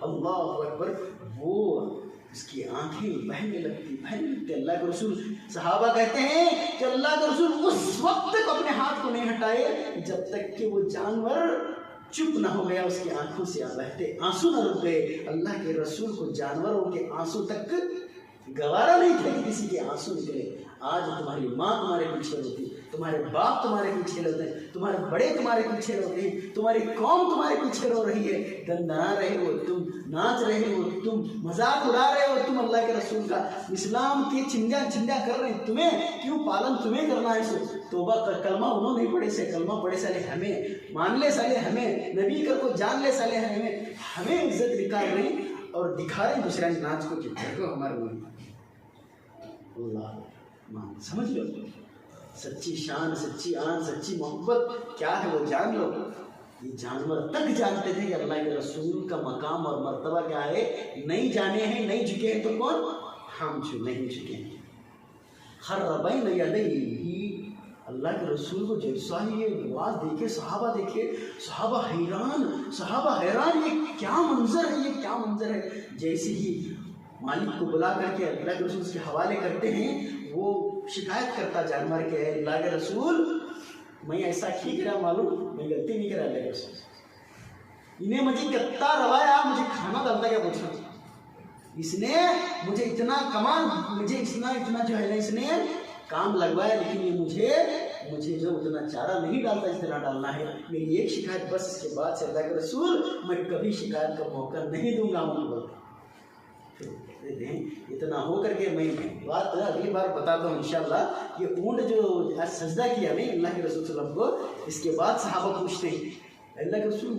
اللہ اکبر، وہ اس کی آنکھیں بہنے لگتی اللہ کے رسول، صحابہ کہتے ہیں کہ اللہ کے رسول اس وقت تک اپنے ہاتھ کو نہیں ہٹائے جب تک کہ وہ جانور چپ نہ ہو گیا، اس کی آنکھوں سے بہتے آنسو نہ رک گئے۔ اللہ کے رسول کو جانوروں کے آنسو تک گوارا نہیں تھا کہ کسی کے آنسو نکلے۔ آج تمہاری ماں تمہارے پیچھے ہوتی، تمہارے باپ تمہارے پیچھے روتے ہیں، تمہارے بڑے تمہارے پیچھے روتے ہیں، تمہاری قوم تمہارے پیچھے رو رہی ہے، دندنا رہے ہو تم، ناچ رہے ہو تم، مذاق اڑا رہے ہو تم اللہ کے رسول کا، اسلام کی چھنجا کر رہے ہیں، تمہیں کیوں پالن تمہیں کرنا ہے؟ سو توبہ کر، کلمہ انہوں نہیں پڑھے سے، کلمہ پڑھے سالے ہمیں، مان لے سالے ہمیں، نبی کر کو جان لے سالے ہمیں عزت نکال رہے ہیں اور دکھا رہے ہیں دوسرے ناچ کو، کہ ہمارے ملک اللہ مان، سمجھ لو سچی شان، سچی آن، سچی محبت کیا ہے وہ جان لو۔ یہ جانور تک جانتے تھے کہ اللہ کے رسول کا مقام اور مرتبہ کیا ہے، نہیں جانے ہیں، نہیں جھکے ہیں تو کون؟ ہم نہیں جھکے ہیں۔ خربین یدیہ، اللہ کے رسول کو جیسا ہی یہ نواز دیکھے، صحابہ دیکھے، صحابہ حیران، یہ کیا منظر ہے، یہ کیا منظر ہے۔ جیسے ہی مالک کو بلا کر کے اللہ کے رسول اس کے حوالے کرتے ہیں، وہ شکایت کرتا جانور کے، اللہ کے رسول میں ایسا کھی کرا معلوم، میں غلطی نہیں کرا اللہ کے رسول، انہیں مجھے کتا روایا، مجھے کھانا ڈالتا کیا پوچھا، اس نے مجھے اتنا کمان، مجھے اتنا جو ہے نا اس نے کام لگوایا، لیکن یہ مجھے جو اتنا چارہ نہیں ڈالتا اس طرح ڈالنا ہے۔ میری ایک شکایت بس، اس کے بعد سے اللہ کے رسول میں کبھی شکایت کا موقع نہیں دوں گا ان کو۔ اتنا ہو کر کے میں بات اگلی بار بتاتا ہوں انشاءاللہ۔ یہ اونٹ جو سجدہ کیا نہیں اللہ کے رسول صلی اللہ علیہ وسلم کو، اس کے بعد صحابہ پوچھتے ہیں اللہ کے رسول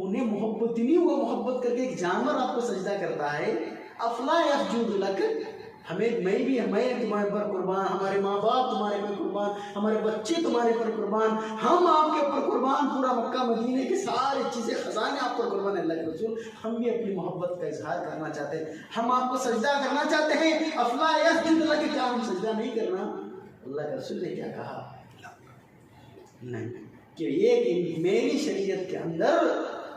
انہیں محبت نہیں ہوا، محبت کر کے ایک جانور آپ کو سجدہ کرتا ہے، افلا یسجد لک، میں تمہارے پر قربان، ہمارے ماں باپ تمہارے پر قربان، ہمارے بچے تمہارے پر قربان، ہم آپ کے پر قربان، پورا مکہ مدینے کے سارے چیزیں خزانے آپ پر قربان۔ اللہ کے رسول ہم بھی اپنی محبت کا اظہار کرنا چاہتے ہیں، ہم آپ کو سجدہ کرنا چاہتے ہیں، افلا یسجد لک، کیا ہم سجدہ نہیں کرنا؟ اللہ کے رسول نے کیا کہا؟ نہیں، کہ ایک میری شریعت کے اندر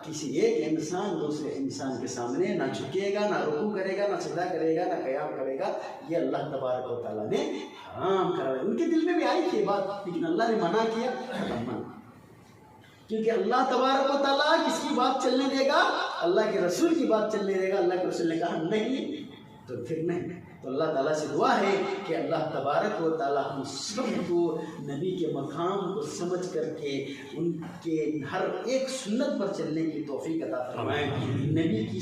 کسی ایک انسان دوسرے انسان کے سامنے نہ جھکے گا، نہ رکوع کرے گا، نہ سجدہ کرے گا، نہ قیام کرے گا، یہ اللہ تبارک و تعالیٰ نے حرام کرا ہے۔ ان کے دل میں بھی آئی تھی بات، لیکن اللہ نے منع کیا، کیونکہ اللہ تبارک و تعالیٰ کس کی بات چلنے دے گا؟ اللہ کے رسول کی بات چلنے دے گا۔ اللہ کے رسول نے کہا نہیں تو پھر نہیں۔ تو اللہ تعالیٰ سے دعا ہے کہ اللہ تبارک و تعالیٰ ہم سب کو نبی کے مقام کو سمجھ کر کے ان کے ہر ایک سنت پر چلنے کی توفیق عطا فرمائے، نبی کی